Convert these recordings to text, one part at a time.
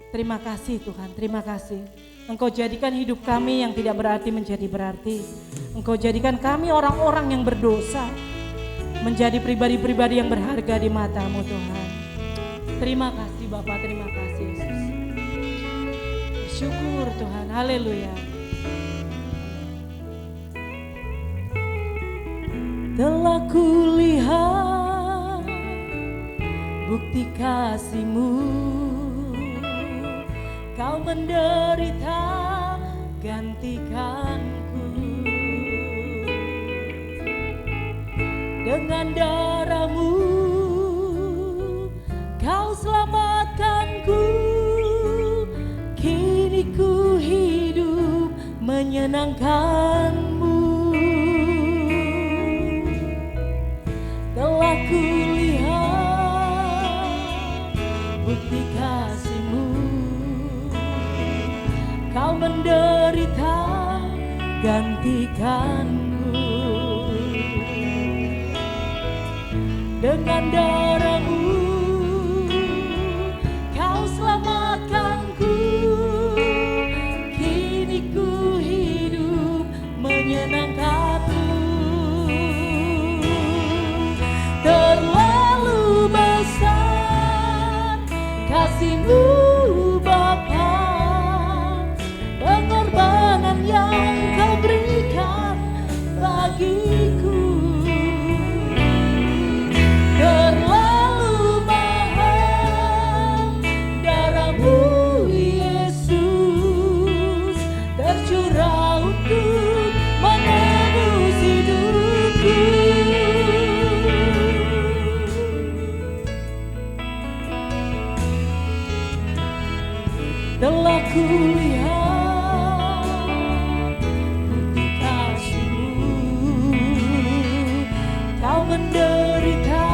Terima kasih Tuhan, terima kasih. Engkau jadikan hidup kami yang tidak berarti menjadi berarti. Engkau jadikan kami orang-orang yang berdosa menjadi pribadi-pribadi yang berharga di mata-Mu Tuhan. Terima kasih Bapa, terima kasih Yesus. Bersyukur Tuhan, haleluya. Telah kulihat bukti kasih-Mu, Kau menderita gantikanku. Dengan darah-Mu Kau selamatkanku. Kini ku hidup menyenangkan-Mu. Telah kulihat bukti kasih-Mu, Kau menderita gantikanku. Dengan darah-Mu Kau selamatkanku. Kini ku hidup menyenangkan-Mu. Terlalu besar kasih-Mu Bapa, pengorbanan yang Kau berikan bagiku. Terlalu mahal darah-Mu Yesus, tercurah untuk menebus hidupku. Telah kulihat bukti kasih-Mu, Kau menderita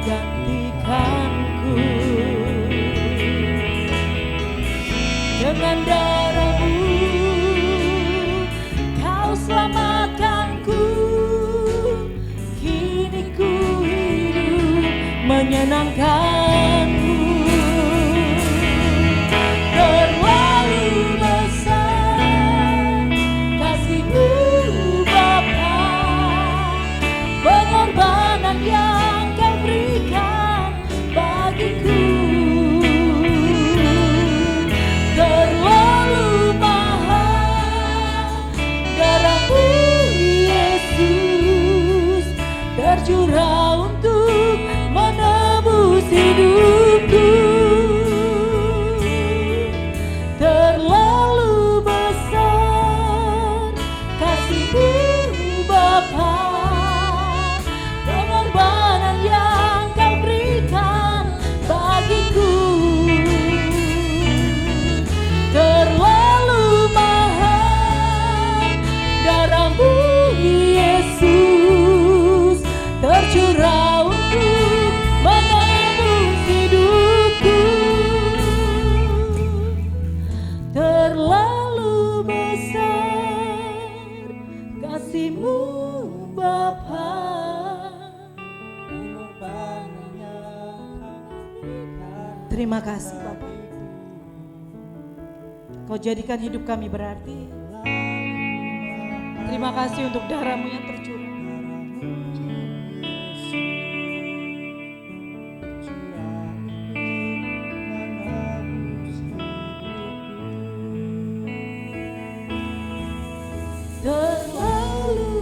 gantikanku. Dengan darah-Mu Kau selamatkanku. Kini ku hidup menyenangkan-Mu. Terlalu besar kasih-Mu Bapa, pengorbanan yang Kau berikan bagiku. Terlalu mahal darah-Mu Yesus, tercurah untuk menebus hidupku. Terlalu besar kasih-Mu Bapa, pengorbanan yang Kau berikan bagiku. Terlalu mahal darah-Mu Yesus, tercurah untuk menebus hidupku. Terlalu besar kasih-Mu Bapa, terima kasih Bapa. Kau jadikan hidup kami berarti. Terima kasih untuk darah-Mu yang tercurah. Terlalu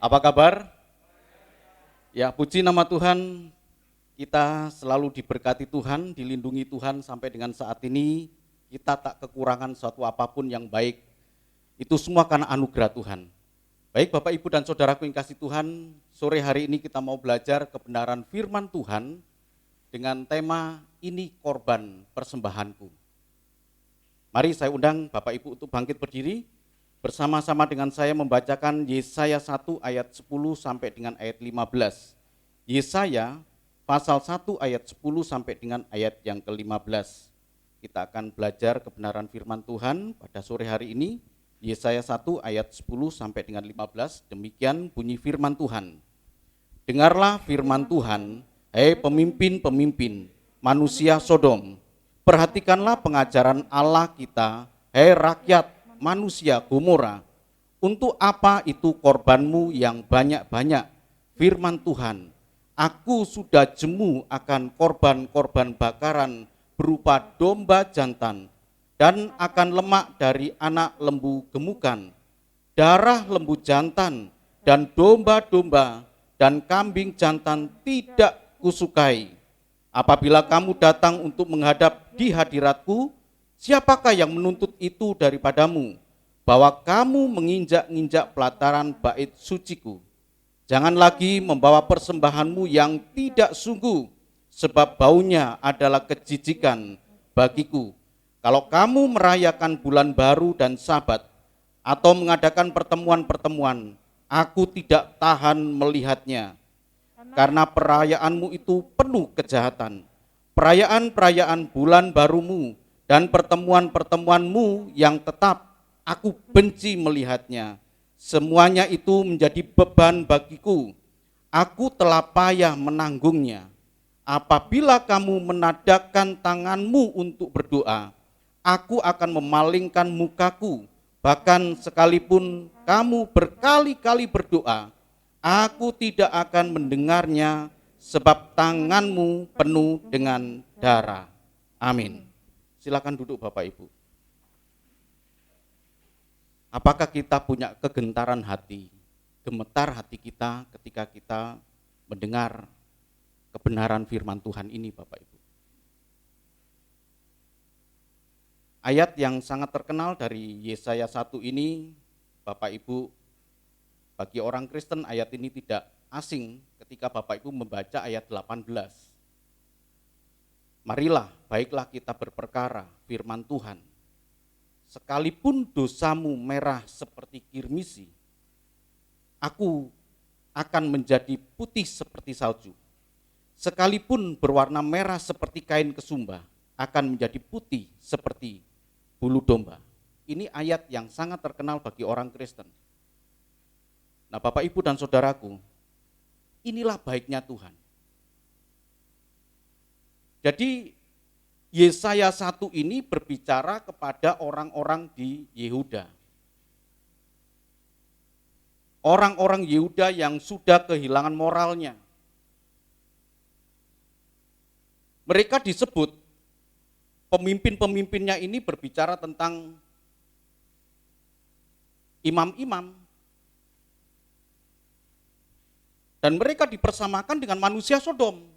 Apa kabar? Ya, puji nama Tuhan, kita selalu diberkati Tuhan, dilindungi Tuhan sampai dengan saat ini. Kita tak kekurangan suatu apapun yang baik. Itu semua karena anugerah Tuhan. Baik Bapak Ibu dan Saudaraku yang kasih Tuhan, sore hari ini kita mau belajar kebenaran firman Tuhan dengan tema ini korban persembahanku. Mari saya undang Bapak Ibu untuk bangkit berdiri. Bersama-sama dengan saya membacakan Yesaya 1 ayat 10 sampai dengan ayat 15. Yesaya pasal 1 ayat 10 sampai dengan ayat yang ke-15. Kita akan belajar kebenaran firman Tuhan pada sore hari ini. Yesaya 1 ayat 10 sampai dengan 15. Demikian bunyi firman Tuhan. Dengarlah firman Tuhan, hei pemimpin-pemimpin manusia Sodom. Perhatikanlah pengajaran Allah kita, hei rakyat manusia Gomora. Untuk apa itu korbanmu yang banyak-banyak? Firman Tuhan, aku sudah jemu akan korban-korban bakaran berupa domba jantan dan akan lemak dari anak lembu gemukan, darah lembu jantan dan domba-domba dan kambing jantan tidak kusukai. Apabila kamu datang untuk menghadap di hadiratku, siapakah yang menuntut itu daripadamu, bahwa kamu menginjak-injak pelataran bait suciku? Jangan lagi membawa persembahanmu yang tidak sungguh, sebab baunya adalah kejijikan bagiku. Kalau kamu merayakan bulan baru dan Sabat, atau mengadakan pertemuan-pertemuan, aku tidak tahan melihatnya, karena perayaanmu itu penuh kejahatan. Perayaan-perayaan bulan barumu dan pertemuan-pertemuanmu yang tetap, aku benci melihatnya. Semuanya itu menjadi beban bagiku. Aku telah payah menanggungnya. Apabila kamu menadakkan tanganmu untuk berdoa, aku akan memalingkan mukaku. Bahkan sekalipun kamu berkali-kali berdoa, aku tidak akan mendengarnya, sebab tanganmu penuh dengan darah. Amin. Silakan duduk Bapak Ibu. Apakah kita punya kegentaran hati, gemetar hati kita ketika kita mendengar kebenaran firman Tuhan ini Bapak Ibu? Ayat yang sangat terkenal dari Yesaya 1 ini, Bapak Ibu, bagi orang Kristen ayat ini tidak asing ketika Bapak Ibu membaca ayat 18. Marilah, baiklah kita berperkara firman Tuhan. Sekalipun dosamu merah seperti kirmisi, aku akan menjadi putih seperti salju. Sekalipun berwarna merah seperti kain kesumba, akan menjadi putih seperti bulu domba. Ini ayat yang sangat terkenal bagi orang Kristen. Nah Bapak Ibu dan Saudaraku, inilah baiknya Tuhan. Jadi Yesaya 1 ini berbicara kepada orang-orang di Yehuda. Orang-orang Yehuda yang sudah kehilangan moralnya. Mereka disebut, pemimpin-pemimpinnya ini berbicara tentang imam-imam. Dan mereka dipersamakan dengan manusia Sodom.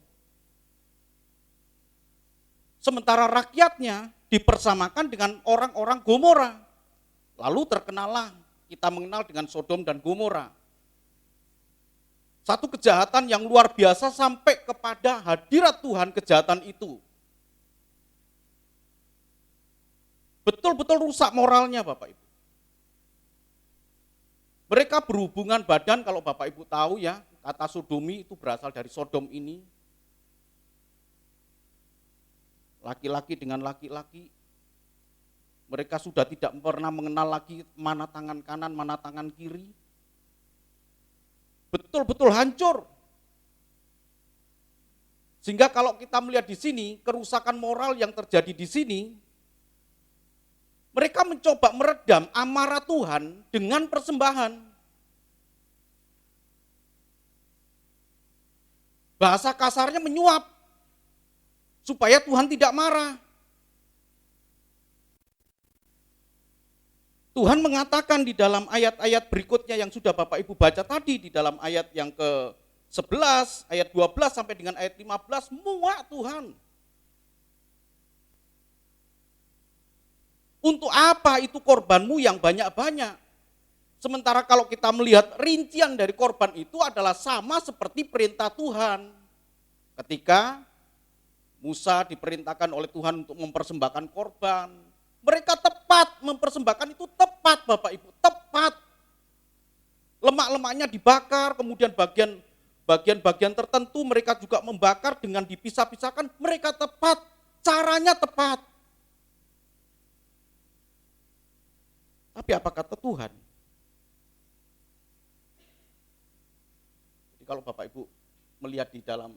Sementara rakyatnya dipersamakan dengan orang-orang Gomora. Lalu terkenalah kita mengenal dengan Sodom dan Gomora. Satu kejahatan yang luar biasa sampai kepada hadirat Tuhan kejahatan itu. Betul-betul rusak moralnya Bapak Ibu. Mereka berhubungan badan, kalau Bapak Ibu tahu ya, kata sodomi itu berasal dari Sodom ini. Laki-laki dengan laki-laki, mereka sudah tidak pernah mengenal lagi mana tangan kanan, mana tangan kiri. Betul-betul hancur. Sehingga kalau kita melihat di sini, kerusakan moral yang terjadi di sini, mereka mencoba meredam amarah Tuhan dengan persembahan. Bahasa kasarnya menyuap, supaya Tuhan tidak marah. Tuhan mengatakan di dalam ayat-ayat berikutnya yang sudah Bapak Ibu baca tadi, di dalam ayat yang ke-11, ayat 12 sampai dengan ayat 15, muak Tuhan. Untuk apa itu korbanmu yang banyak-banyak? Sementara kalau kita melihat rincian dari korban itu adalah sama seperti perintah Tuhan. Ketika Musa diperintahkan oleh Tuhan untuk mempersembahkan korban, mereka tepat mempersembahkan itu, tepat Bapak Ibu, tepat. Lemak-lemaknya dibakar, kemudian bagian-bagian tertentu mereka juga membakar dengan dipisah-pisahkan, mereka tepat, caranya tepat. Tapi apa kata Tuhan? Jadi kalau Bapak Ibu melihat di dalam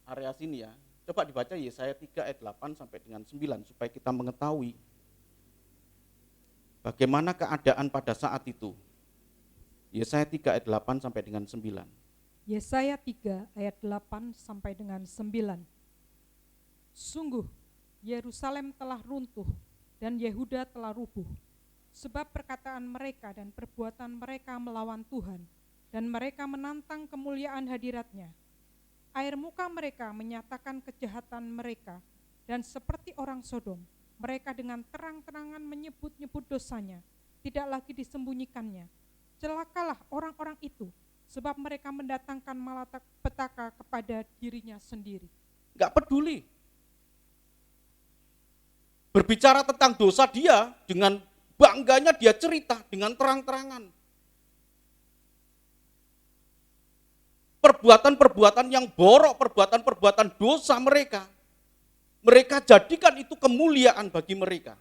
area sini ya, coba dibaca Yesaya 3 ayat 8 sampai dengan 9 supaya kita mengetahui bagaimana keadaan pada saat itu. Yesaya 3 ayat 8 sampai dengan 9. Yesaya 3 ayat 8 sampai dengan 9. Sungguh, Yerusalem telah runtuh dan Yehuda telah rubuh, sebab perkataan mereka dan perbuatan mereka melawan Tuhan, dan mereka menantang kemuliaan hadirat-Nya. Air muka mereka menyatakan kejahatan mereka, dan seperti orang Sodom, mereka dengan terang-terangan menyebut-nyebut dosanya, tidak lagi disembunyikannya. Celakalah orang-orang itu, sebab mereka mendatangkan malapetaka kepada dirinya sendiri. Enggak peduli. Berbicara tentang dosa dia, dengan bangganya dia cerita dengan terang-terangan. Perbuatan-perbuatan yang borok, perbuatan-perbuatan dosa mereka jadikan itu kemuliaan bagi mereka.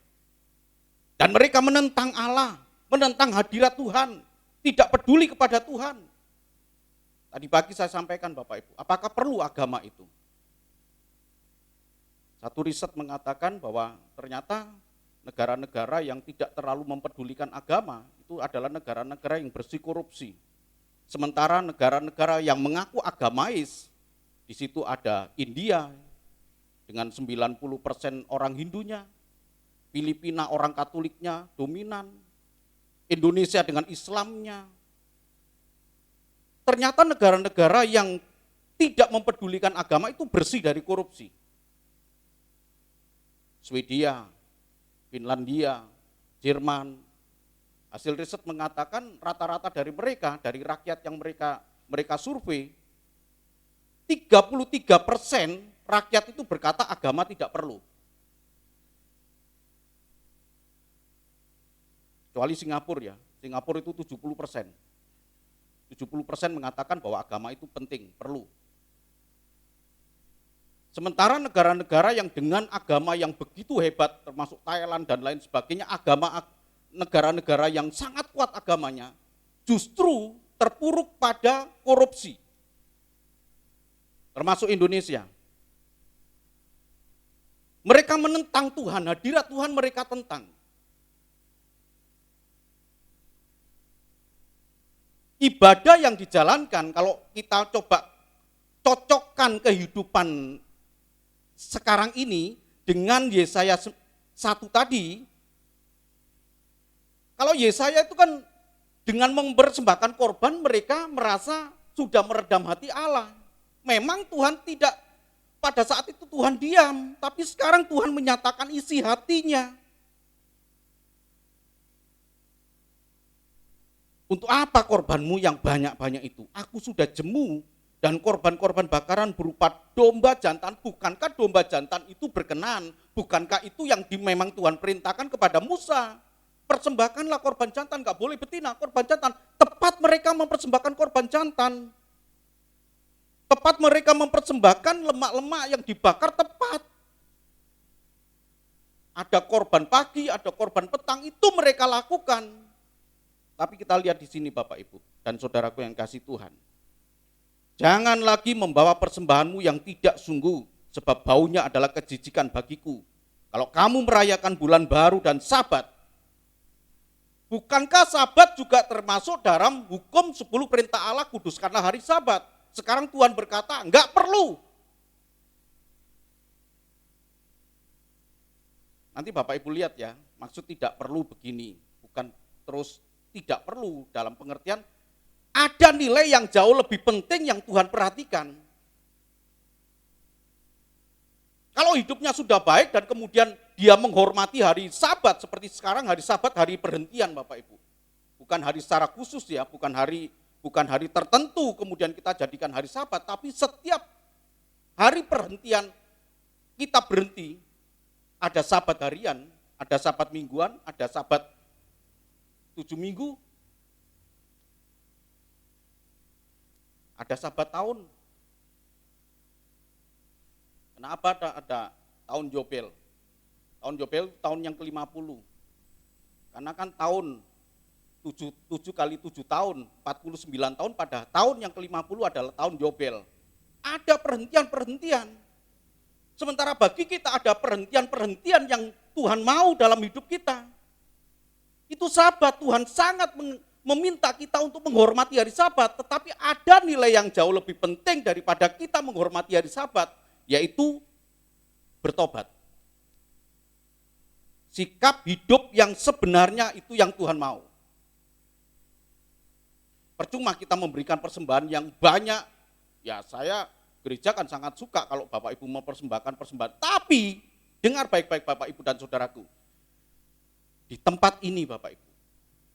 Dan mereka menentang Allah, menentang hadirat Tuhan, tidak peduli kepada Tuhan. Tadi pagi saya sampaikan Bapak Ibu, apakah perlu agama itu? Satu riset mengatakan bahwa ternyata negara-negara yang tidak terlalu mempedulikan agama itu adalah negara-negara yang bersih korupsi. Sementara negara-negara yang mengaku agamais, di situ ada India dengan 90% orang Hindunya, Filipina orang Katoliknya dominan, Indonesia dengan Islamnya. Ternyata negara-negara yang tidak mempedulikan agama itu bersih dari korupsi. Swedia, Finlandia, Jerman. Hasil riset mengatakan rata-rata dari mereka, dari rakyat yang mereka survei, 33% rakyat itu berkata agama tidak perlu. Kecuali Singapura ya, Singapura itu 70%. 70% mengatakan bahwa agama itu penting, perlu. Sementara negara-negara yang dengan agama yang begitu hebat, termasuk Thailand dan lain sebagainya, negara-negara yang sangat kuat agamanya, justru terpuruk pada korupsi. Termasuk Indonesia. Mereka menentang Tuhan, hadirat Tuhan mereka tentang. Ibadah yang dijalankan, kalau kita coba cocokkan kehidupan sekarang ini dengan Yesaya 1 tadi, kalau Yesaya itu kan dengan mempersembahkan korban mereka merasa sudah meredam hati Allah. Memang Tuhan tidak, pada saat itu Tuhan diam, tapi sekarang Tuhan menyatakan isi hatinya. Untuk apa korbanmu yang banyak-banyak itu? Aku sudah jemu dan korban-korban bakaran berupa domba jantan. Bukankah domba jantan itu berkenan? Bukankah itu yang memang Tuhan perintahkan kepada Musa? Persembahkanlah korban jantan, gak boleh betina, korban jantan. Tepat mereka mempersembahkan korban jantan. Tepat mereka mempersembahkan lemak-lemak yang dibakar tepat. Ada korban pagi, ada korban petang, itu mereka lakukan. Tapi kita lihat di sini Bapak Ibu dan saudaraku yang kasih Tuhan. Jangan lagi membawa persembahanmu yang tidak sungguh, sebab baunya adalah kejijikan bagiku. Kalau kamu merayakan bulan baru dan Sabat, bukankah Sabat juga termasuk dalam hukum 10 perintah Allah, kuduskanlah hari Sabat? Sekarang Tuhan berkata, enggak perlu. Nanti Bapak Ibu lihat ya, maksud tidak perlu begini, bukan terus tidak perlu, dalam pengertian ada nilai yang jauh lebih penting yang Tuhan perhatikan. Kalau hidupnya sudah baik dan kemudian dia menghormati hari Sabat, seperti sekarang hari Sabat hari perhentian Bapak Ibu. Bukan hari secara khusus ya, bukan hari tertentu kemudian kita jadikan hari Sabat, tapi setiap hari perhentian kita berhenti. Ada Sabat harian, ada Sabat mingguan, ada Sabat 7 minggu, ada Sabat tahun. Kenapa ada tahun Yobel? Tahun Yobel tahun yang ke-50. Karena kan tahun 7 kali 7 tahun, 49 tahun, pada tahun yang ke-50 adalah tahun Yobel. Ada perhentian-perhentian. Sementara bagi kita ada perhentian-perhentian yang Tuhan mau dalam hidup kita. Itu Sabat, Tuhan sangat meminta kita untuk menghormati hari Sabat, tetapi ada nilai yang jauh lebih penting daripada kita menghormati hari Sabat, yaitu bertobat. Sikap hidup yang sebenarnya itu yang Tuhan mau. Percuma kita memberikan persembahan yang banyak, ya saya gereja kan sangat suka kalau Bapak Ibu mempersembahkan persembahan. Tapi dengar baik-baik Bapak Ibu dan saudaraku. Di tempat ini Bapak Ibu,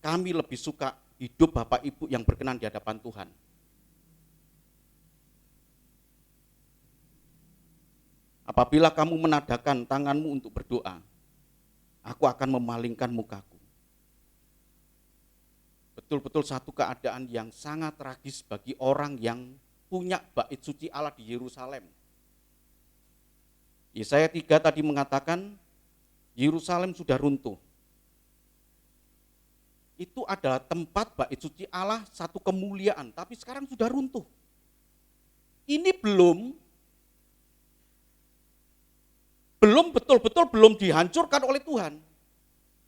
kami lebih suka hidup Bapak Ibu yang berkenan di hadapan Tuhan. Apabila kamu menadahkan tanganmu untuk berdoa, aku akan memalingkan mukaku. Betul-betul satu keadaan yang sangat tragis bagi orang yang punya bait suci Allah di Yerusalem. Yesaya 3 tadi mengatakan Yerusalem sudah runtuh. Itu adalah tempat bait suci Allah, satu kemuliaan, tapi sekarang sudah runtuh. Ini belum betul-betul belum dihancurkan oleh Tuhan.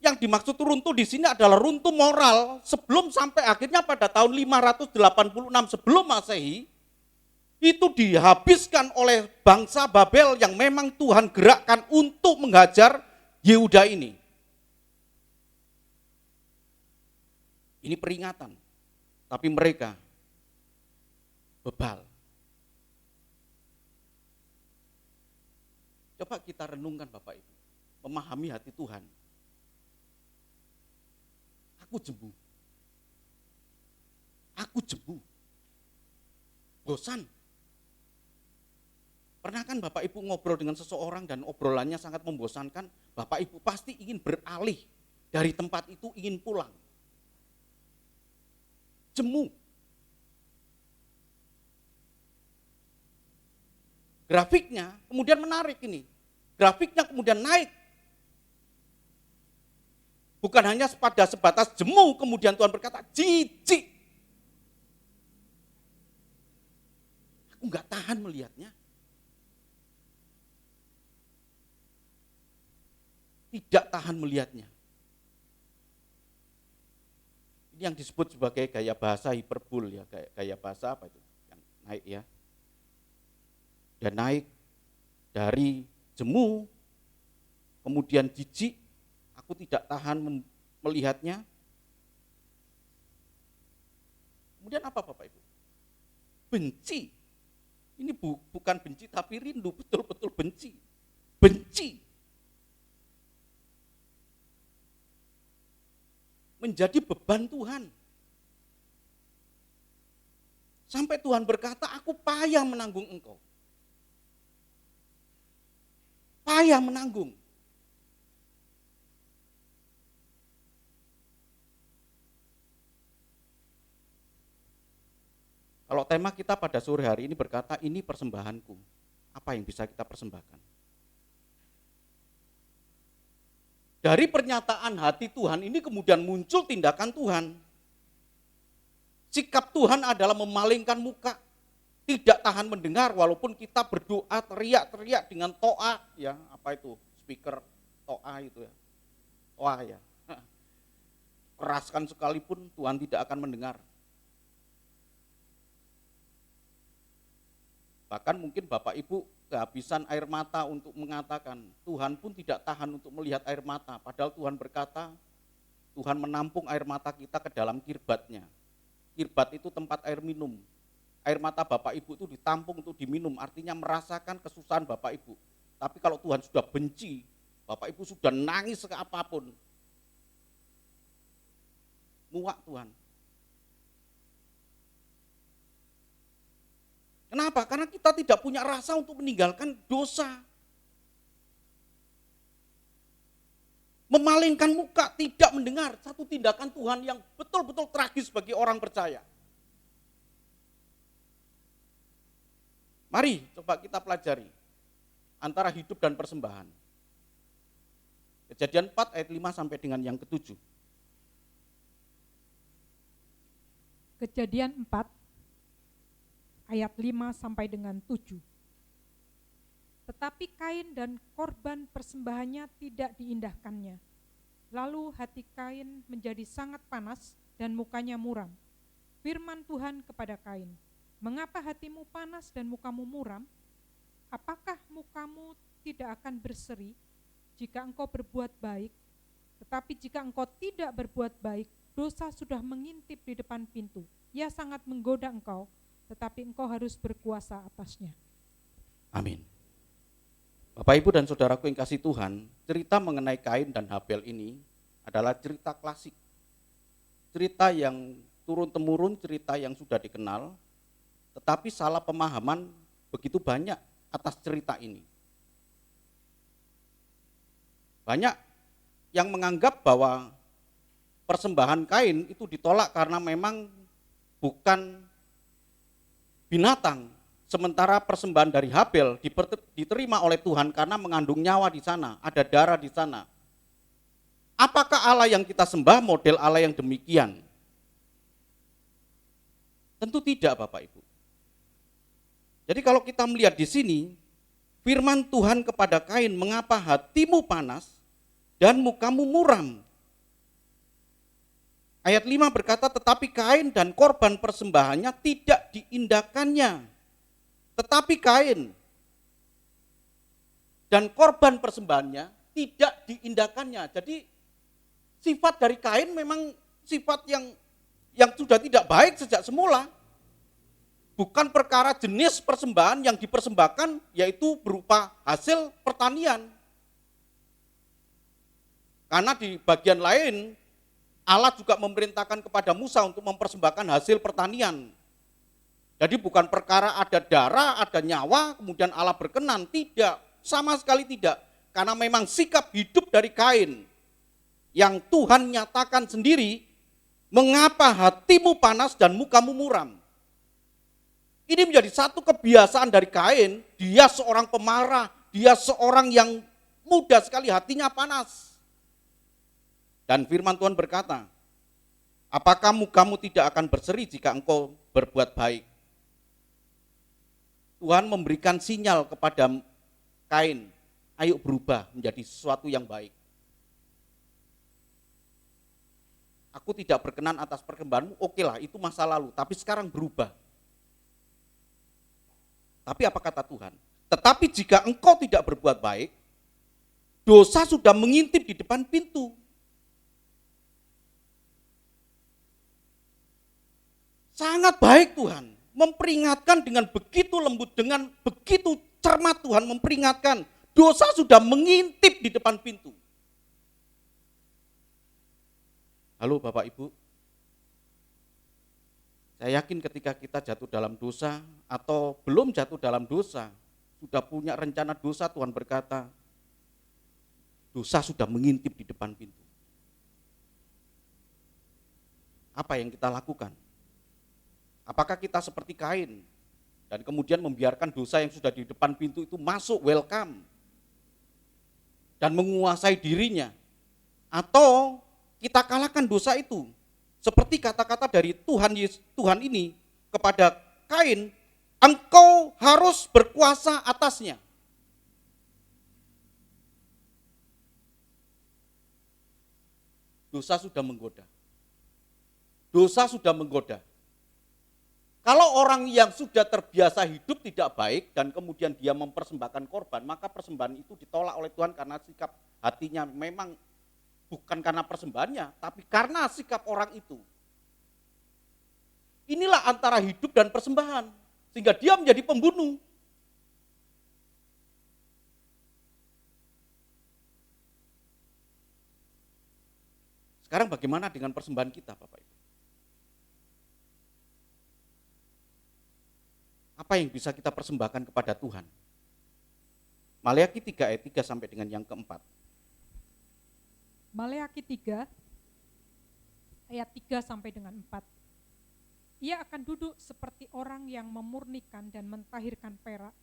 Yang dimaksud runtuh di sini adalah runtuh moral sebelum sampai akhirnya pada tahun 586 sebelum Masehi, itu dihabiskan oleh bangsa Babel yang memang Tuhan gerakkan untuk menghajar Yehuda ini. Ini peringatan, tapi mereka bebal. Coba kita renungkan Bapak Ibu, memahami hati Tuhan. Aku jemu, bosan. Pernah kan Bapak Ibu ngobrol dengan seseorang dan obrolannya sangat membosankan, Bapak Ibu pasti ingin beralih dari tempat itu, ingin pulang. Jemu. Grafiknya kemudian menarik ini. Grafiknya kemudian naik. Bukan hanya pada sebatas jemu, kemudian Tuhan berkata, jijik. Aku enggak tahan melihatnya. Tidak tahan melihatnya. Ini yang disebut sebagai gaya bahasa hiperbol ya, gaya bahasa apa itu? Yang naik ya. Dan naik dari jemu, kemudian jijik, aku tidak tahan melihatnya. Kemudian apa Bapak Ibu? Benci. Ini bukan benci tapi rindu, betul-betul benci. Benci. Menjadi beban Tuhan. Sampai Tuhan berkata, aku payah menanggung engkau. Payah menanggung. Kalau tema kita pada sore hari ini berkata, ini persembahanku. Apa yang bisa kita persembahkan? Dari pernyataan hati Tuhan ini kemudian muncul tindakan Tuhan. Sikap Tuhan adalah memalingkan muka, tidak tahan mendengar walaupun kita berdoa teriak-teriak dengan toa, ya apa itu speaker toa itu ya, toa ya. Keraskan sekalipun Tuhan tidak akan mendengar. Bahkan mungkin Bapak Ibu kehabisan air mata untuk mengatakan, Tuhan pun tidak tahan untuk melihat air mata. Padahal Tuhan berkata, Tuhan menampung air mata kita ke dalam kirbatnya. Kirbat itu tempat air minum. Air mata Bapak Ibu itu ditampung untuk diminum, artinya merasakan kesusahan Bapak Ibu. Tapi kalau Tuhan sudah benci, Bapak Ibu sudah nangis ke apapun, muak Tuhan. Kenapa? Karena kita tidak punya rasa untuk meninggalkan dosa. Memalingkan muka, tidak mendengar, satu tindakan Tuhan yang betul-betul tragis bagi orang percaya. Mari coba kita pelajari antara hidup dan persembahan. Kejadian 4 ayat 5 sampai dengan yang ke-7. Kejadian 4 ayat 5 sampai dengan 7. Tetapi Kain dan korban persembahannya tidak diindahkannya. Lalu hati Kain menjadi sangat panas dan mukanya muram. Firman Tuhan kepada Kain, "Mengapa hatimu panas dan mukamu muram? Apakah mukamu tidak akan berseri jika engkau berbuat baik? Tetapi jika engkau tidak berbuat baik, dosa sudah mengintip di depan pintu. Ia sangat menggoda engkau, tetapi engkau harus berkuasa atasnya." Amin. Bapak, Ibu, dan saudaraku yang kasih Tuhan, cerita mengenai Kain dan Habel ini adalah cerita klasik. Cerita yang turun-temurun, cerita yang sudah dikenal, tetapi salah pemahaman begitu banyak atas cerita ini. Banyak yang menganggap bahwa persembahan Kain itu ditolak karena memang bukan binatang, sementara persembahan dari Habel diterima oleh Tuhan karena mengandung nyawa di sana, ada darah di sana. Apakah Allah yang kita sembah model Allah yang demikian? Tentu tidak, Bapak Ibu. Jadi kalau kita melihat di sini, firman Tuhan kepada Kain, "Mengapa hatimu panas dan mukamu muram?" Ayat 5 berkata, "Tetapi Kain dan korban persembahannya tidak diindahkannya." Tetapi Kain dan korban persembahannya tidak diindahkannya. Jadi sifat dari Kain memang sifat yang sudah tidak baik sejak semula. Bukan perkara jenis persembahan yang dipersembahkan, yaitu berupa hasil pertanian. Karena di bagian lain Allah juga memerintahkan kepada Musa untuk mempersembahkan hasil pertanian. Jadi bukan perkara ada darah, ada nyawa, kemudian Allah berkenan. Tidak, sama sekali tidak. Karena memang sikap hidup dari Kain yang Tuhan nyatakan sendiri, "Mengapa hatimu panas dan mukamu muram?" Ini menjadi satu kebiasaan dari Kain. Dia seorang pemarah, dia seorang yang mudah sekali hatinya panas. Dan firman Tuhan berkata, "Apakah mukamu tidak akan berseri jika engkau berbuat baik?" Tuhan memberikan sinyal kepada Kain, ayo berubah menjadi sesuatu yang baik. Aku tidak berkenan atas perkembanganmu, oke lah, itu masa lalu, tapi sekarang berubah. Tapi apa kata Tuhan? Tetapi jika engkau tidak berbuat baik, dosa sudah mengintip di depan pintu. Sangat baik Tuhan memperingatkan dengan begitu lembut, dengan begitu cermat Tuhan memperingatkan, dosa sudah mengintip di depan pintu. Halo Bapak Ibu, saya yakin ketika kita jatuh dalam dosa atau belum jatuh dalam dosa, sudah punya rencana dosa, Tuhan berkata, dosa sudah mengintip di depan pintu. Apa yang kita lakukan? Apakah kita seperti Kain dan kemudian membiarkan dosa yang sudah di depan pintu itu masuk, welcome, dan menguasai dirinya? Atau kita kalahkan dosa itu? Seperti kata-kata dari Tuhan ini kepada Kain, "Engkau harus berkuasa atasnya." Dosa sudah menggoda. Dosa sudah menggoda. Kalau orang yang sudah terbiasa hidup tidak baik dan kemudian dia mempersembahkan korban, maka persembahan itu ditolak oleh Tuhan karena sikap hatinya memang bukan karena persembahannya, tapi karena sikap orang itu. Inilah antara hidup dan persembahan, sehingga dia menjadi pembunuh. Sekarang bagaimana dengan persembahan kita, Bapak Ibu? Apa yang bisa kita persembahkan kepada Tuhan? Maleakhi 3 ayat 3 sampai dengan yang keempat. Maleakhi 3 ayat 3 sampai dengan 4. Ia akan duduk seperti orang yang memurnikan dan mentahirkan perak,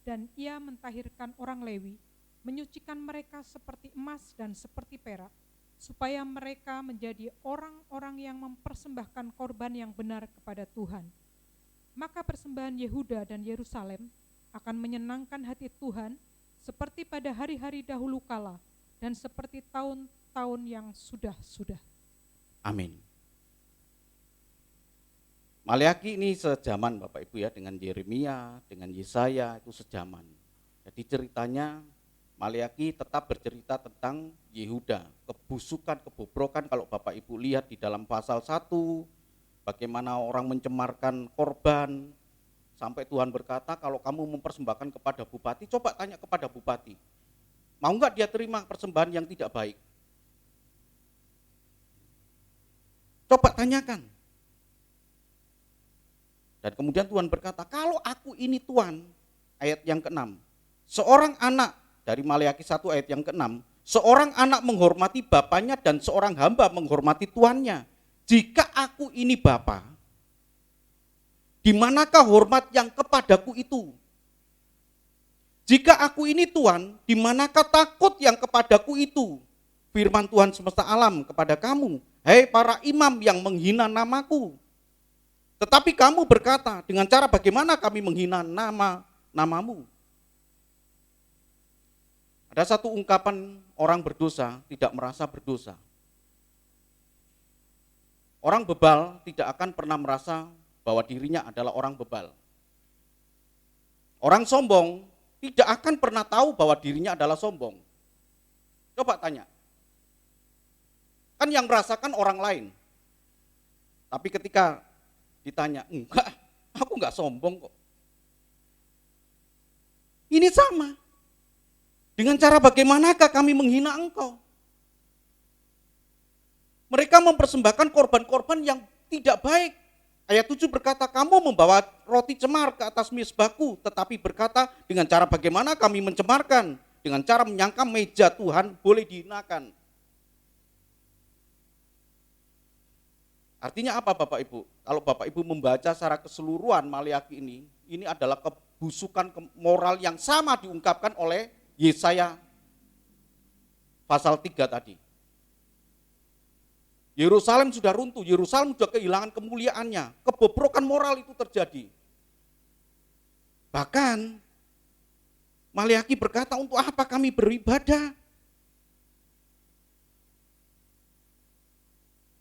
dan ia mentahirkan orang Lewi, menyucikan mereka seperti emas dan seperti perak, supaya mereka menjadi orang-orang yang mempersembahkan korban yang benar kepada Tuhan. Maka persembahan Yehuda dan Yerusalem akan menyenangkan hati Tuhan seperti pada hari-hari dahulu kala dan seperti tahun-tahun yang sudah-sudah. Amin. Maleakhi ini sejaman Bapak Ibu ya, dengan Yeremia, dengan Yesaya itu sejaman. Jadi ceritanya Maleakhi tetap bercerita tentang Yehuda, kebusukan, kebobrokan. Kalau Bapak Ibu lihat di dalam pasal 1, bagaimana orang mencemarkan korban, sampai Tuhan berkata kalau kamu mempersembahkan kepada bupati, coba tanya kepada bupati, mau enggak dia terima persembahan yang tidak baik? Coba tanyakan. Dan kemudian Tuhan berkata, kalau aku ini Tuhan, ayat yang ke-6, seorang anak, dari Maleakhi 1 ayat yang ke-6, seorang anak menghormati bapaknya dan seorang hamba menghormati tuannya. Jika aku ini Bapa, di manakah hormat yang kepadaku itu? Jika aku ini Tuhan, di manakah takut yang kepadaku itu? Firman Tuhan semesta alam kepada kamu, hei para imam yang menghina namaku. Tetapi kamu berkata, dengan cara bagaimana kami menghina namamu? Ada satu ungkapan orang berdosa tidak merasa berdosa. Orang bebal tidak akan pernah merasa bahwa dirinya adalah orang bebal. Orang sombong tidak akan pernah tahu bahwa dirinya adalah sombong. Coba tanya. Kan yang merasakan orang lain. Tapi ketika ditanya, enggak, aku enggak sombong kok. Ini sama. Dengan cara bagaimanakah kami menghina engkau? Mereka mempersembahkan korban-korban yang tidak baik. Ayat 7 berkata, kamu membawa roti cemar ke atas mezbahku, tetapi berkata, dengan cara bagaimana kami mencemarkan? Dengan cara menyangka meja Tuhan boleh dihinakan. Artinya apa Bapak Ibu? Kalau Bapak Ibu membaca secara keseluruhan Maleakhi ini adalah kebusukan moral yang sama diungkapkan oleh Yesaya pasal 3 tadi. Yerusalem sudah runtuh, Yerusalem sudah kehilangan kemuliaannya, kebobrokan moral itu terjadi. Bahkan Maleakhi berkata, untuk apa kami beribadah?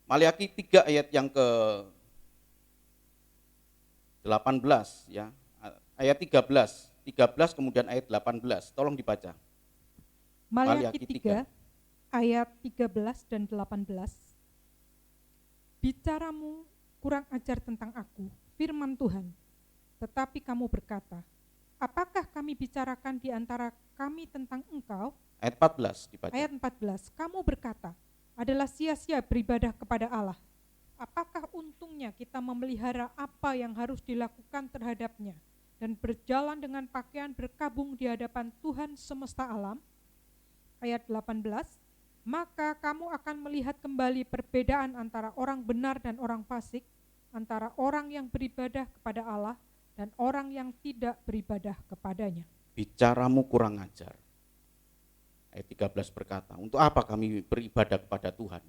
Maleakhi 3 ayat yang ke-18 ya. Ayat 13 kemudian ayat 18. Tolong dibaca. Maleakhi 3 ayat 13 dan 18. Bicaramu kurang ajar tentang aku, firman Tuhan. Tetapi kamu berkata, apakah kami bicarakan di antara kami tentang engkau? Ayat 14 dibaca. Ayat 14, kamu berkata, adalah sia-sia beribadah kepada Allah. Apakah untungnya kita memelihara apa yang harus dilakukan terhadapnya dan berjalan dengan pakaian berkabung di hadapan Tuhan semesta alam? Ayat 18, maka kamu akan melihat kembali perbedaan antara orang benar dan orang fasik, antara orang yang beribadah kepada Allah dan orang yang tidak beribadah kepadanya. Bicaramu kurang ajar. Ayat 13 berkata, untuk apa kami beribadah kepada Tuhan?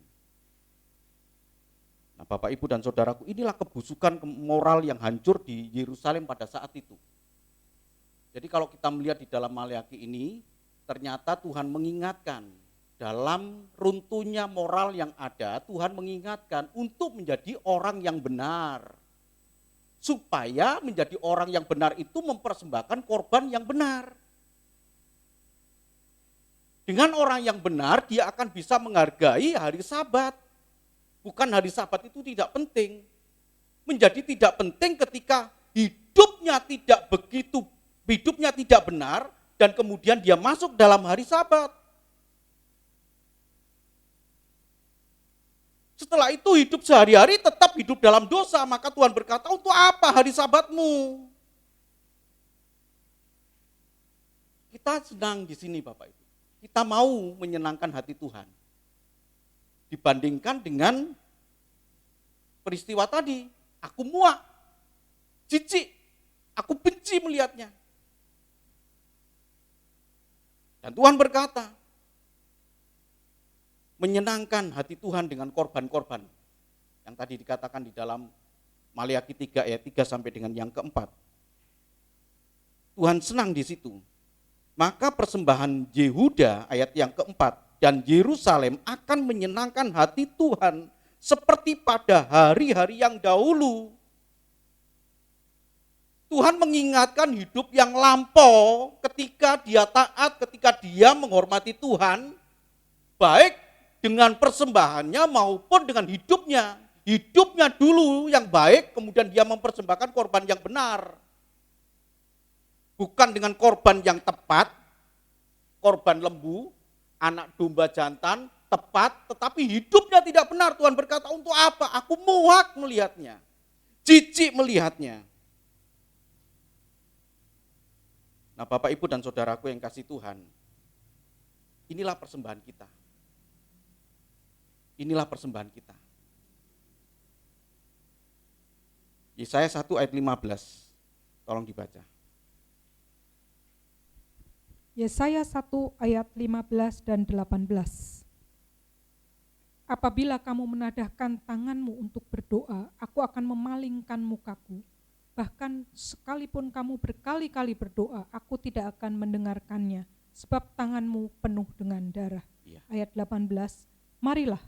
Nah Bapak Ibu dan Saudaraku, inilah kebusukan moral yang hancur di Yerusalem pada saat itu. Jadi kalau kita melihat di dalam Maleakhi ini, ternyata Tuhan mengingatkan, dalam runtuhnya moral yang ada, Tuhan mengingatkan untuk menjadi orang yang benar. Supaya menjadi orang yang benar itu mempersembahkan korban yang benar. Dengan orang yang benar, dia akan bisa menghargai hari Sabat. Bukan hari Sabat itu tidak penting. Menjadi tidak penting ketika hidupnya tidak benar, dan kemudian dia masuk dalam hari Sabat. Setelah itu hidup sehari-hari tetap hidup dalam dosa, maka Tuhan berkata, untuk apa hari Sabatmu? Kita senang di sini Bapak Ibu. Kita mau menyenangkan hati Tuhan. Dibandingkan dengan peristiwa tadi, aku muak, jijik, aku benci melihatnya. Dan Tuhan berkata, menyenangkan hati Tuhan dengan korban-korban. Yang tadi dikatakan di dalam Maleakhi 3 ayat 3 sampai dengan yang keempat. Tuhan senang di situ. Maka persembahan Yehuda ayat yang keempat dan Yerusalem akan menyenangkan hati Tuhan seperti pada hari-hari yang dahulu. Tuhan mengingatkan hidup yang lampau ketika dia taat, ketika dia menghormati Tuhan, baik dengan persembahannya maupun dengan hidupnya. Hidupnya dulu yang baik, kemudian dia mempersembahkan korban yang benar. Bukan dengan korban yang tepat, korban lembu, anak domba jantan, tepat, tetapi hidupnya tidak benar. Tuhan berkata, untuk apa? Aku muak melihatnya, jijik melihatnya. Nah Bapak Ibu dan Saudaraku yang kasih Tuhan, inilah persembahan kita. Inilah persembahan kita. Yesaya 1 ayat 15, tolong dibaca. Yesaya 1 ayat 15 dan 18. Apabila kamu menadahkan tanganmu untuk berdoa, aku akan memalingkan mukaku. Bahkan sekalipun kamu berkali-kali berdoa, aku tidak akan mendengarkannya, sebab tanganmu penuh dengan darah. Ya. Ayat 18, marilah,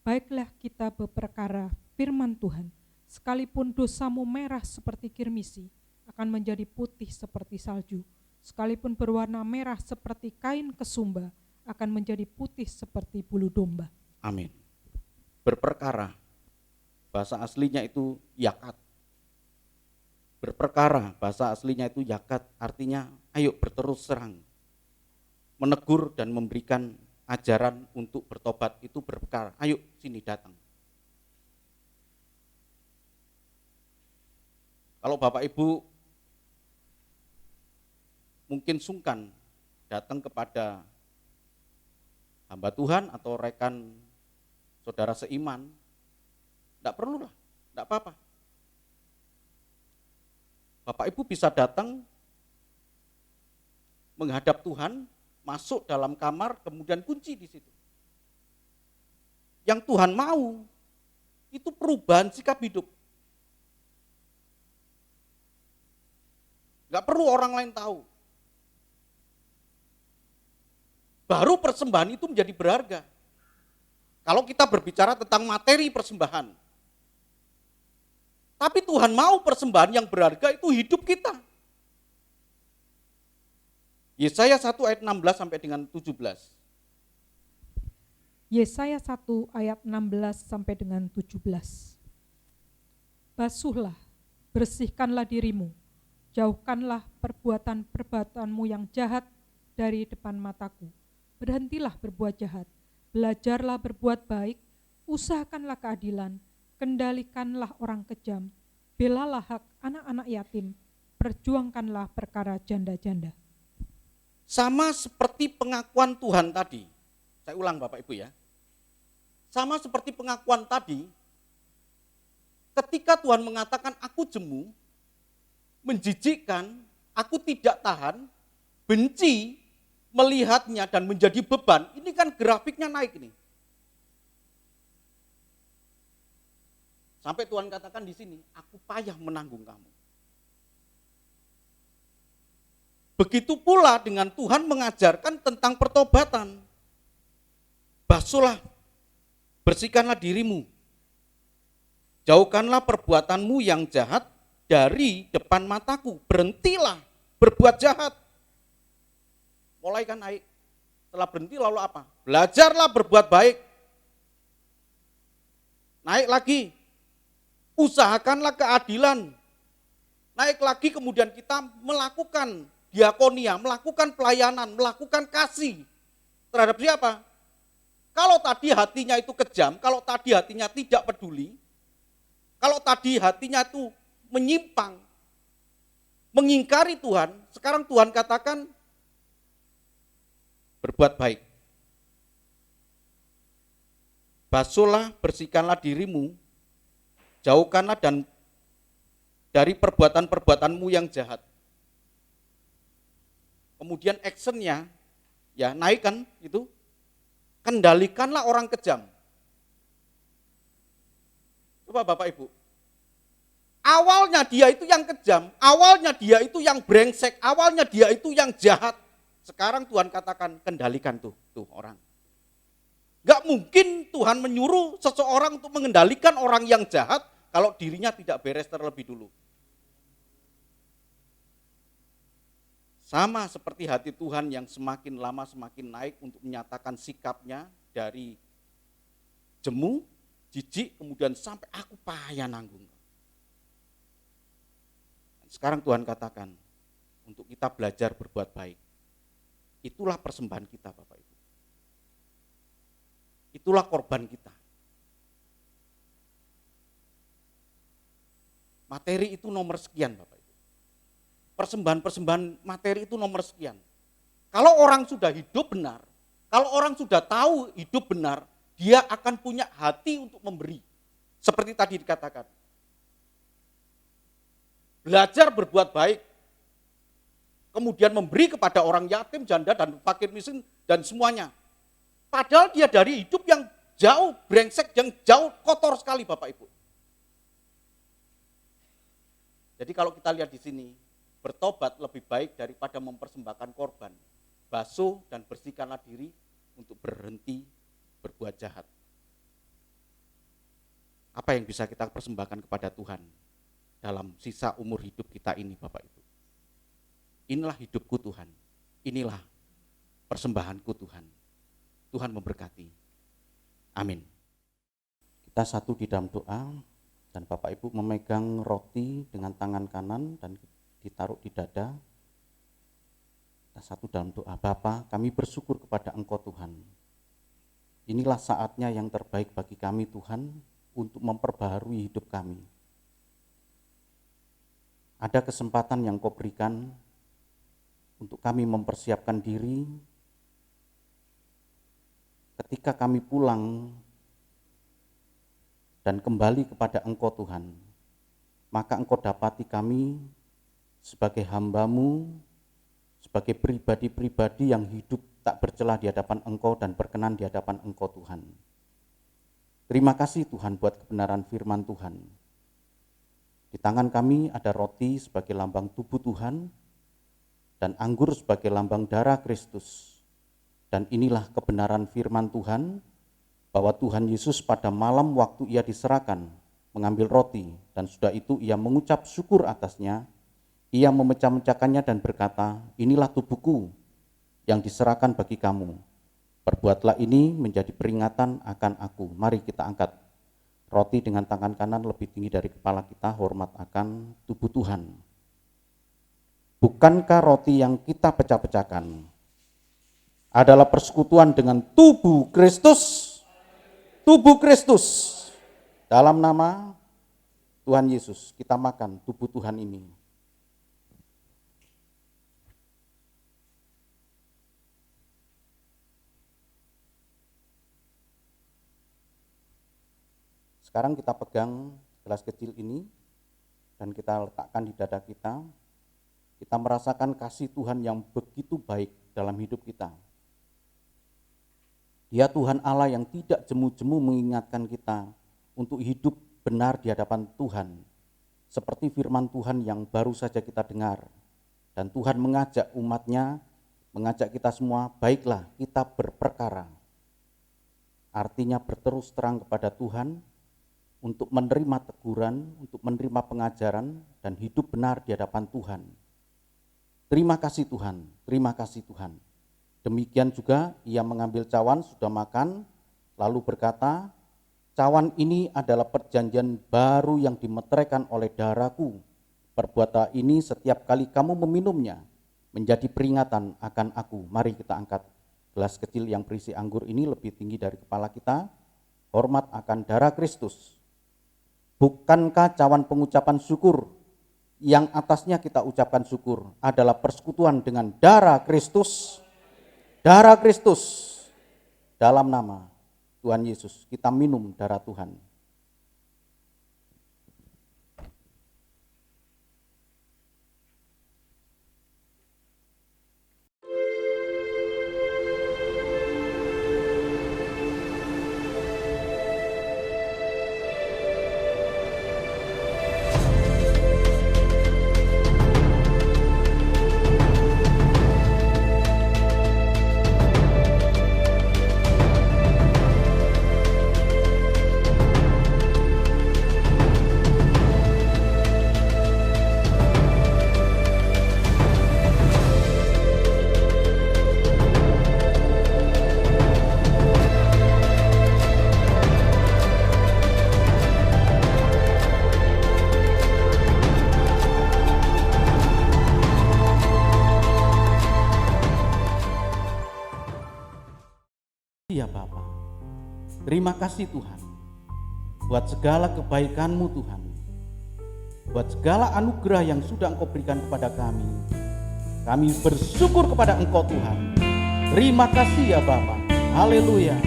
baiklah kita berperkara firman Tuhan. Sekalipun dosamu merah seperti kirmisi, akan menjadi putih seperti salju. Sekalipun berwarna merah seperti kain kesumba, akan menjadi putih seperti bulu domba. Amin. Berperkara, bahasa aslinya itu yakat. Berperkara, bahasa aslinya itu yakat, artinya ayo berterus terang. Menegur dan memberikan ajaran untuk bertobat itu berperkara. Ayo sini datang. Kalau Bapak Ibu mungkin sungkan datang kepada hamba Tuhan atau rekan saudara seiman, tidak perlulah, tidak apa-apa. Bapak Ibu bisa datang menghadap Tuhan, masuk dalam kamar, kemudian kunci di situ. Yang Tuhan mau itu perubahan sikap hidup. Gak perlu orang lain tahu. Baru persembahan itu menjadi berharga. Kalau kita berbicara tentang materi persembahan. Tapi Tuhan mau persembahan yang berharga itu hidup kita. Yesaya 1 ayat 16 sampai dengan 17. Yesaya 1 ayat 16 sampai dengan 17. Basuhlah, bersihkanlah dirimu, jauhkanlah perbuatan-perbuatanmu yang jahat dari depan mataku. Berhentilah berbuat jahat, belajarlah berbuat baik, usahakanlah keadilan, kendalikanlah orang kejam, belalah hak anak-anak yatim, perjuangkanlah perkara janda-janda. Sama seperti pengakuan Tuhan tadi. Saya ulang Bapak Ibu ya. Sama seperti pengakuan tadi, ketika Tuhan mengatakan aku jemu, menjijikkan, aku tidak tahan, benci, melihatnya dan menjadi beban, ini kan grafiknya naik nih. Sampai Tuhan katakan di sini, aku payah menanggung kamu. Begitu pula dengan Tuhan mengajarkan tentang pertobatan. Basuhlah, bersihkanlah dirimu. Jauhkanlah perbuatanmu yang jahat dari depan mataku. Berhentilah berbuat jahat. Mulai kan naik. Setelah berhenti lalu apa? Belajarlah berbuat baik. Naik lagi. Usahakanlah keadilan. Naik lagi kemudian kita melakukan diakonia, melakukan pelayanan, melakukan kasih. Terhadap siapa? Kalau tadi hatinya itu kejam, kalau tadi hatinya tidak peduli, kalau tadi hatinya itu menyimpang, mengingkari Tuhan, sekarang Tuhan katakan berbuat baik. Basuhlah, bersihkanlah dirimu, jauhkanlah dan dari perbuatan-perbuatanmu yang jahat. Kemudian actionnya, ya naikkan itu, kendalikanlah orang kejam. Coba Bapak Ibu, awalnya dia itu yang kejam, awalnya dia itu yang brengsek, awalnya dia itu yang jahat. Sekarang Tuhan katakan kendalikan tuh orang. Gak mungkin Tuhan menyuruh seseorang untuk mengendalikan orang yang jahat kalau dirinya tidak beres terlebih dulu. Sama seperti hati Tuhan yang semakin lama semakin naik untuk menyatakan sikapnya dari jemu, jijik, kemudian sampai aku payah nanggung. Sekarang Tuhan katakan untuk kita belajar berbuat baik. Itulah persembahan kita Bapak Ibu. Itulah korban kita. Materi itu nomor sekian Bapak Ibu. Persembahan-persembahan materi itu nomor sekian. Kalau orang sudah hidup benar, kalau orang sudah tahu hidup benar, dia akan punya hati untuk memberi. Seperti tadi dikatakan. Belajar berbuat baik. Kemudian memberi kepada orang yatim, janda, dan fakir miskin, dan semuanya. Padahal dia dari hidup yang jauh brengsek, yang jauh kotor sekali Bapak Ibu. Jadi kalau kita lihat di sini, bertobat lebih baik daripada mempersembahkan korban. Basuh dan bersihkanlah diri untuk berhenti berbuat jahat. Apa yang bisa kita persembahkan kepada Tuhan dalam sisa umur hidup kita ini Bapak Ibu? Inilah hidupku Tuhan, inilah persembahanku Tuhan. Tuhan memberkati. Amin. Kita satu di dalam doa dan Bapak Ibu memegang roti dengan tangan kanan dan ditaruh di dada. Kita satu dalam doa. Bapa, kami bersyukur kepada Engkau Tuhan. Inilah saatnya yang terbaik bagi kami Tuhan untuk memperbaharui hidup kami. Ada kesempatan yang Kau berikan untuk kami mempersiapkan diri ketika kami pulang dan kembali kepada Engkau Tuhan. Maka Engkau dapati kami sebagai hamba-Mu, sebagai pribadi-pribadi yang hidup tak bercelah di hadapan Engkau dan berkenan di hadapan Engkau Tuhan. Terima kasih Tuhan buat kebenaran firman Tuhan. Di tangan kami ada roti sebagai lambang tubuh Tuhan dan anggur sebagai lambang darah Kristus. Dan inilah kebenaran firman Tuhan bahwa Tuhan Yesus pada malam waktu Ia diserahkan mengambil roti dan sudah itu Ia mengucap syukur atasnya. Ia memecah-mecahkannya dan berkata, inilah tubuhku yang diserahkan bagi kamu. Perbuatlah ini menjadi peringatan akan aku. Mari kita angkat roti dengan tangan kanan lebih tinggi dari kepala kita, hormat akan tubuh Tuhan. Bukankah roti yang kita pecah-pecahkan adalah persekutuan dengan tubuh Kristus? Tubuh Kristus. Dalam nama Tuhan Yesus, kita makan tubuh Tuhan ini. Sekarang kita pegang gelas kecil ini dan kita letakkan di dada kita. Kita merasakan kasih Tuhan yang begitu baik dalam hidup kita. Dia Tuhan Allah yang tidak jemu-jemu mengingatkan kita untuk hidup benar di hadapan Tuhan. Seperti firman Tuhan yang baru saja kita dengar. Dan Tuhan mengajak umatnya, mengajak kita semua, baiklah kita berperkara. Artinya berterus terang kepada Tuhan, untuk menerima teguran, untuk menerima pengajaran, dan hidup benar di hadapan Tuhan. Terima kasih Tuhan, terima kasih Tuhan. Demikian juga ia mengambil cawan, sudah makan, lalu berkata, cawan ini adalah perjanjian baru yang dimeteraikan oleh darahku. Perbuatan ini setiap kali kamu meminumnya, menjadi peringatan akan aku. Mari kita angkat gelas kecil yang berisi anggur ini lebih tinggi dari kepala kita. Hormat akan darah Kristus. Bukankah cawan pengucapan syukur yang atasnya kita ucapkan syukur adalah persekutuan dengan darah Kristus? Darah Kristus. Dalam nama Tuhan Yesus kita minum darah Tuhan. Ya Bapa, terima kasih Tuhan buat segala kebaikan-Mu Tuhan, buat segala anugerah yang sudah Engkau berikan kepada kami. Kami bersyukur kepada Engkau Tuhan. Terima kasih ya Bapa. Haleluya.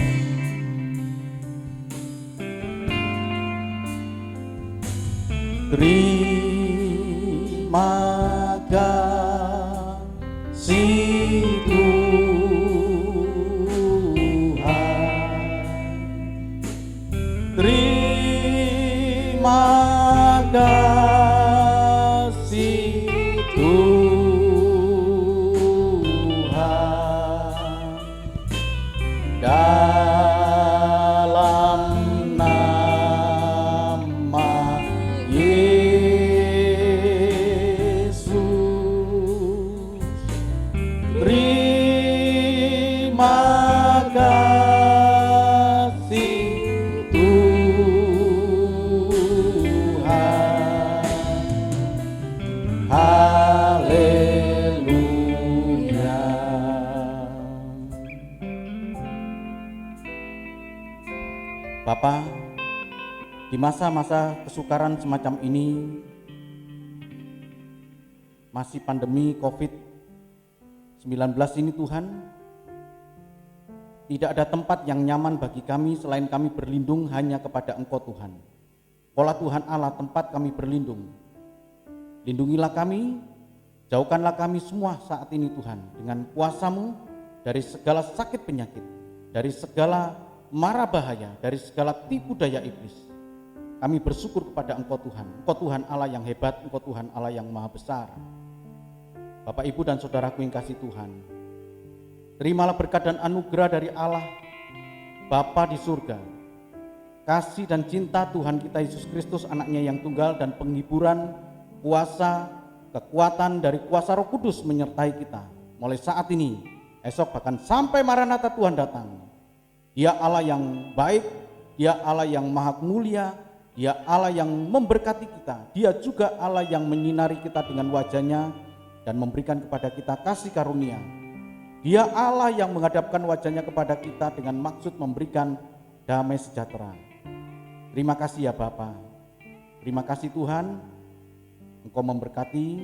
Terima kasih terima kasih Tuhan, dalam nama Yesus. Terima kasih haleluya. Bapa, di masa-masa kesukaran semacam ini, masih pandemi COVID-19 ini Tuhan, tidak ada tempat yang nyaman bagi kami selain kami berlindung hanya kepada Engkau Tuhan. Kaulah Tuhan Allah tempat kami berlindung. Lindungilah kami, jauhkanlah kami semua saat ini Tuhan dengan kuasa-Mu dari segala sakit penyakit, dari segala mara bahaya, dari segala tipu daya iblis. Kami bersyukur kepada Engkau Tuhan. Engkau Tuhan Allah yang hebat, Engkau Tuhan Allah yang maha besar. Bapak, Ibu, dan saudaraku yang kasih Tuhan, terimalah berkat dan anugerah dari Allah Bapa di surga, kasih dan cinta Tuhan kita Yesus Kristus, anaknya yang tunggal, dan penghiburan, kuasa, kekuatan dari kuasa Roh Kudus menyertai kita mulai saat ini, esok, bahkan sampai Maranatha Tuhan datang. Dia Allah yang baik, Dia Allah yang maha mulia, Dia Allah yang memberkati kita. Dia juga Allah yang menyinari kita dengan wajahnya dan memberikan kepada kita kasih karunia. Dia Allah yang menghadapkan wajahnya kepada kita dengan maksud memberikan damai sejahtera. Terima kasih ya Bapa. Terima kasih Tuhan, Engkau memberkati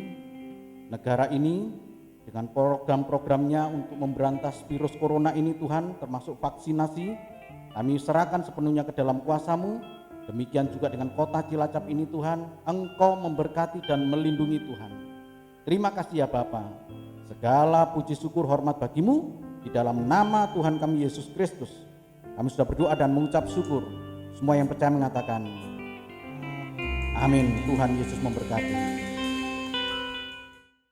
negara ini dengan program-programnya untuk memberantas virus corona ini Tuhan, termasuk vaksinasi. Kami serahkan sepenuhnya ke dalam kuasa-Mu. Demikian juga dengan kota Cilacap ini Tuhan, Engkau memberkati dan melindungi Tuhan. Terima kasih ya Bapa. Segala puji syukur hormat bagi-Mu di dalam nama Tuhan kami Yesus Kristus. Kami sudah berdoa dan mengucap syukur. Semua yang percaya mengatakan amin. Tuhan Yesus memberkati.